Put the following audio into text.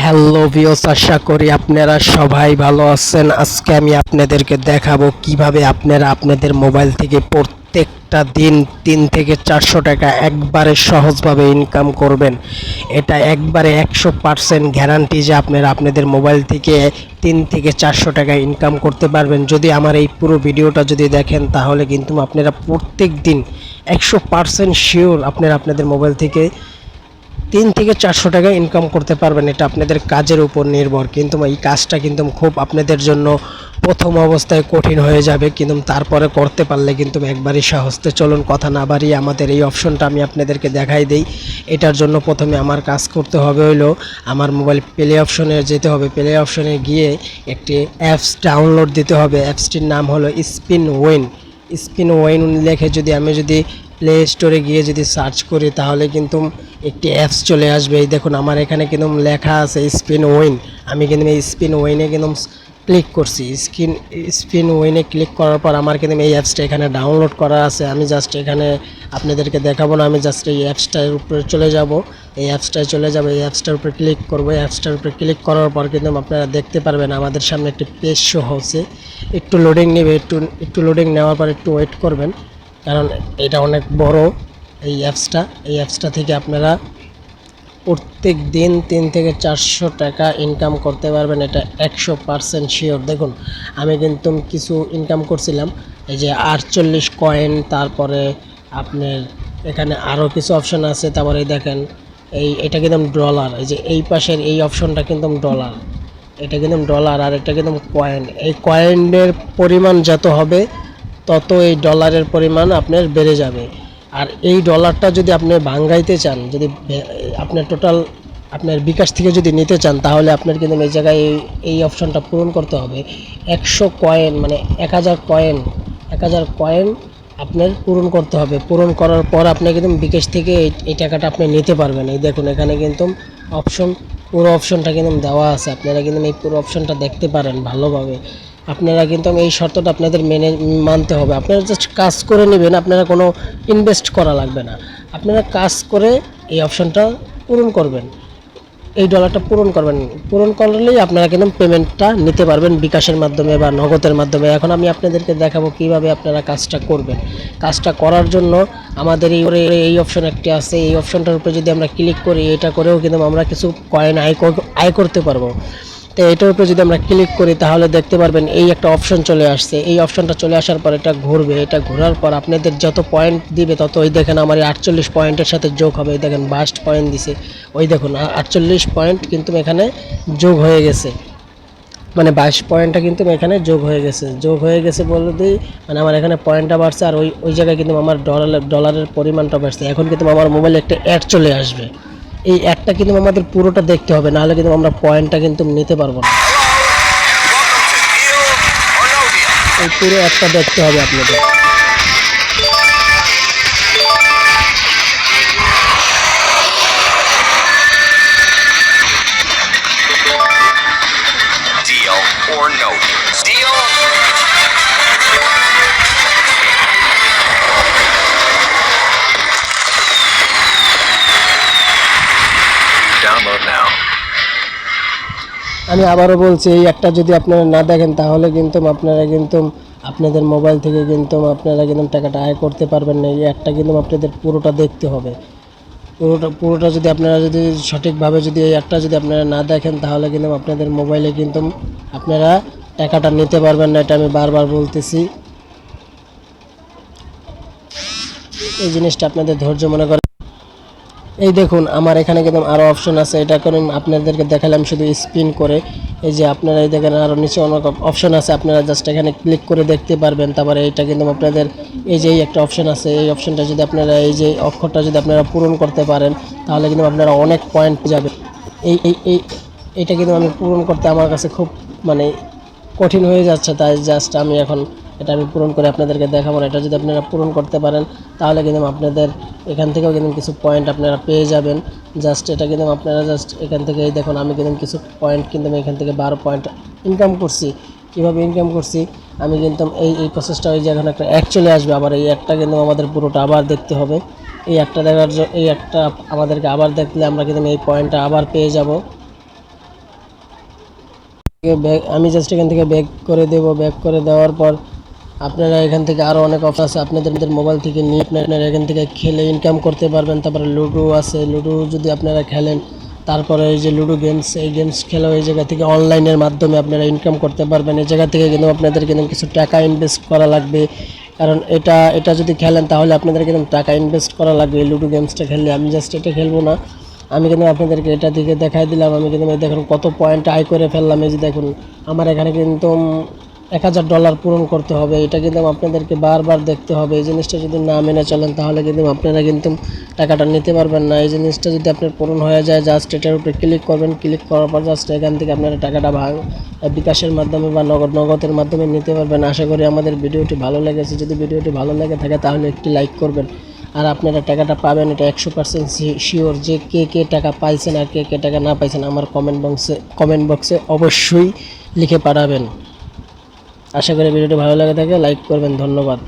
Hello viewers, আশা করি আপনারা সবাই ভালো আছেন। আজকে আমি আপনাদেরকে দেখাবো কিভাবে আপনারা আপনাদের মোবাইল থেকে প্রত্যেকটা দিন 3 থেকে 400 টাকা একবারে সহজভাবে ইনকাম করবেন। এটা একবারে 100% গ্যারান্টি যে আপনারা আপনাদের মোবাইল থেকে 3 থেকে 400 টাকা ইনকাম করতে পারবেন। যদি আমার এই পুরো ভিডিওটা যদি দেখেন তাহলে কিন্তু আপনারা প্রত্যেক দিন 100% শিওর আপনারা আপনাদের মোবাইল থেকে 3 থেকে 400 টাকা ইনকাম করতে পারবেন। এটা আপনাদের কাজের উপর নির্ভর, কিন্তু এই কাজটা কিন্তু খুব আপনাদের জন্য প্রথম অবস্থায় কঠিন হয়ে যাবে, কিন্তু তারপরে করতে পারলে কিন্তু একবারই সহজ। তো চলুন কথা না বাড়িয়ে আমাদের এই অপশনটা আমি আপনাদেরকে দেখাই দেই। এটার জন্য প্রথমে আমার কাজ করতে হবে হলো আমার মোবাইল প্লে অপশনে যেতে হবে। প্লে অপশনে গিয়ে একটি অ্যাপস ডাউনলোড দিতে হবে। অ্যাপসটির নাম হলো স্পিন ওয়েন লিখে আমি যদি প্লে স্টোরে গিয়ে যদি সার্চ করি তাহলে কিন্তু একটি অ্যাপস চলে আসবে। এই দেখুন আমার এখানে কিন্তু লেখা আছে স্পিন ওয়েন। আমি কিন্তু এই স্পিন ওয়েনে কিন্তু ক্লিক করছি। স্পিন ওয়েনে ক্লিক করার পর আমার কিন্তু এই অ্যাপসটা এখানে ডাউনলোড করা আছে। আমি জাস্ট এখানে আপনাদেরকে দেখাবো না, আমি জাস্ট এই অ্যাপসটার উপরে চলে যাব। এই অ্যাপসটার উপরে ক্লিক করব। অ্যাপসটার উপরে ক্লিক করার পর কিন্তু আপনারা দেখতে পারবেন আমাদের সামনে একটি পেজ শো হচ্ছে। একটু লোডিং নেবে, একটু লোডিং নেওয়ার পর একটু ওয়েট করবেন, কারণ এটা অনেক বড় এই অ্যাপসটা থেকে আপনারা প্রত্যেক দিন 3 থেকে 400 টাকা ইনকাম করতে পারবেন। এটা 100% শিওর। দেখুন আমি কিন্তু কিছু ইনকাম করছিলাম, এই যে 48 কয়েন, তারপরে আপনার এখানে আরও কিছু অপশন আছে। তারপরে দেখেন এটা কিন্তু ডলার, এই যে এই পাশের এই অপশনটা কিন্তু ডলার, এটা কিন্তু ডলার, আর এটা কিন্তু কয়েন। এই কয়েনের পরিমাণ যত হবে তত এই ডলারের পরিমাণ আপনার বেড়ে যাবে। আর এই ডলারটা যদি আপনি ভাঙাইতে চান, যদি আপনার টোটাল আপনার বিকাশ থেকে যদি নিতে চান, তাহলে আপনার কিন্তু এই জায়গায় এই অপশনটা পূরণ করতে হবে। 100 কয়েন মানে 1000 কয়েন আপনার পূরণ করতে হবে। পূরণ করার পর আপনি কিন্তু বিকাশ থেকে এই টাকাটা আপনি নিতে পারবেন। এই দেখুন এখানে কিন্তু পুরো অপশনটা কিন্তু দেওয়া আছে। আপনারা কিন্তু এই পুরো অপশনটা দেখতে পারেন ভালোভাবে। আপনারা কিন্তু এই শর্তটা আপনাদের মানতে হবে। আপনারা জাস্ট কাজ করে নেবেন, আপনারা কোনো ইনভেস্ট করা লাগবে না। আপনারা কাজ করে এই অপশনটা পূরণ করবেন, এই ডলারটা পূরণ করলেই আপনারা কিন্তু পেমেন্টটা নিতে পারবেন বিকাশের মাধ্যমে বা নগদের মাধ্যমে। এখন আমি আপনাদেরকে দেখাবো কিভাবে আপনারা কাজটা করবেন। কাজটা করার জন্য আমাদের এই অপশন একটি আছে। এই অপশনটার উপরে যদি আমরা ক্লিক করি, এটা করেও কিন্তু আমরা কিছু কয়েন আয় করতে পারবো। তো এটার উপরে যদি আমরা ক্লিক করি তাহলে দেখতে পারবেন এই একটা অপশন চলে আসছে। এই অপশনটা চলে আসার পর এটা ঘুরবে। এটা ঘোরার পর আপনাদের যত পয়েন্ট দিবে তত ওই দেখেন আমার 48 পয়েন্টের সাথে যোগ হবে। এই দেখেন বাস্ট পয়েন্ট দিছে, ওই দেখুন 48 পয়েন্ট কিন্তু এখানে যোগ হয়ে গেছে, মানে 22 পয়েন্টটা কিন্তু এখানে যোগ হয়ে গেছে বলতেই মানে আমার এখানে পয়েন্টটা বাড়ছে। আর ওই জায়গায় কিন্তু আমার ডলারের পরিমাণটা বাড়ছে। এখন কিন্তু আমার মোবাইলে একটা অ্যাড চলে আসবে। এই অ্যাডটা কিন্তু আমাদের পুরোটা দেখতে হবে, নাহলে কিন্তু আমরা পয়েন্টটা কিন্তু নিতে পারবো না। এই পুরো অ্যাডটা দেখতে হবে আপনাদের। Deal or no deal? Download now. আমি আবারও বলছি, এই একটা যদি আপনারা না দেখেন তাহলে কিন্তু আপনারা কিন্তু আপনাদের মোবাইল থেকে কিন্তু আপনারা কিন্তু টাকাটা আয় করতে পারবেন না। এই একটা কিন্তু আপনাদের পুরোটা দেখতে হবে। পুরোটা যদি আপনারা যদি সঠিকভাবে যদি এই একটা যদি আপনারা না দেখেন তাহলে কিন্তু আপনাদের মোবাইলে কিন্তু আপনারা টাকাটা নিতে পারবেন না। এটা আমি বারবার বলতেছি, এই জিনিসটা আপনাদের ধৈর্য মনে করেন। এই দেখুন আমার এখানে কিন্তু আরও অপশন আছে। এটা করে আপনাদেরকে দেখালাম শুধু স্পিন করে। এই যে আপনারা এই দেখেন আরও নিচে অনেক অপশন আছে, আপনারা জাস্ট এখানে ক্লিক করে দেখতে পারবেন। তারপরে এইটা কিন্তু আপনাদের এই যে একটা অপশন আছে, এই অপশনটা যদি আপনারা এই যে অক্ষরটা যদি আপনারা পূরণ করতে পারেন তাহলে কিন্তু আপনারা অনেক পয়েন্ট যাবে। এইটা কিন্তু আমি পূরণ করতে আমার কাছে খুব মানে কঠিন হয়ে যাচ্ছে, তাই জাস্ট আমি এখন এটা আমি পূরণ করে আপনাদেরকে দেখাবো। এটা যদি আপনারা পূরণ করতে পারেন তাহলে কিন্তু আপনাদের এখান থেকেও কিন্তু কিছু পয়েন্ট আপনারা পেয়ে যাবেন। জাস্ট এটা কিন্তু আপনারা জাস্ট এখান থেকে এই দেখুন আমি কিন্তু কিছু পয়েন্ট কিন্তু আমি এখান থেকে 12 পয়েন্ট ইনকাম করছি। কীভাবে ইনকাম করছি আমি কিন্তু এই প্রসেসটা, ওই যে এখন একটা অ্যাড চলে আসবে, আবার এই অ্যাডটা কিন্তু আমাদের পুরোটা আবার দেখতে হবে। এই একটা দেখার জন্য এই একটা আমাদেরকে আবার দেখলে আমরা কিন্তু এই পয়েন্টটা আবার পেয়ে যাব। আমি জাস্ট এখান থেকে ব্যাক করে দেব। ব্যাক করে দেওয়ার পর আপনারা এখান থেকে আরও অনেক অপশন আছে, আপনাদের মোবাইল থেকে নিয়ে আপনারা এখান থেকে খেলে ইনকাম করতে পারবেন। তারপরে লুডো আছে, লুডো যদি আপনারা খেলেন, তারপরে এই যে লুডো গেমস, এই গেমস খেলেও এই জায়গা থেকে অনলাইনের মাধ্যমে আপনারা ইনকাম করতে পারবেন। এই জায়গা থেকে কিন্তু আপনাদের কিন্তু কিছু টাকা ইনভেস্ট করা লাগবে, কারণ এটা যদি খেলেন তাহলে আপনাদের কিন্তু টাকা ইনভেস্ট করা লাগবে এই লুডো গেমসটা খেললে। আমি জাস্ট এটা খেলবো না, আমি কিন্তু আপনাদেরকে এটা দিকে দেখাই দিলাম। আমি কিন্তু দেখুন কত পয়েন্ট আয় করে ফেললাম। এই যে দেখুন আমার এখানে কিন্তু $1000 পূরণ করতে হবে। এটা কিন্তু আপনাদেরকে বারবার দেখতে হবে। এই জিনিসটা যদি না মেনে চলেন তাহলে কিন্তু আপনারা কিন্তু টাকাটা নিতে পারবেন না। এই জিনিসটা যদি আপনার পূরণ হয়ে যায়, জাস্ট এটার উপরে ক্লিক করবেন। ক্লিক করার পর জাস্ট এখান থেকে আপনারা টাকাটা বিকাশের মাধ্যমে বা নগদের মাধ্যমে নিতে পারবেন। আশা করি আমাদের ভিডিওটি ভালো লেগেছে। যদি ভিডিওটি ভালো লেগে থাকে তাহলে একটি লাইক করবেন। আর আপনারা টাকাটা পাবেন এটা 100% শিওর। যে কে টাকা পাইছেন আর কে টাকা না পাইছেন আমার কমেন্ট বক্সে অবশ্যই লিখে পাঠাবেন। আশা করি ভিডিওটি ভালো লাগে থাকে লাইক করবেন। ধন্যবাদ।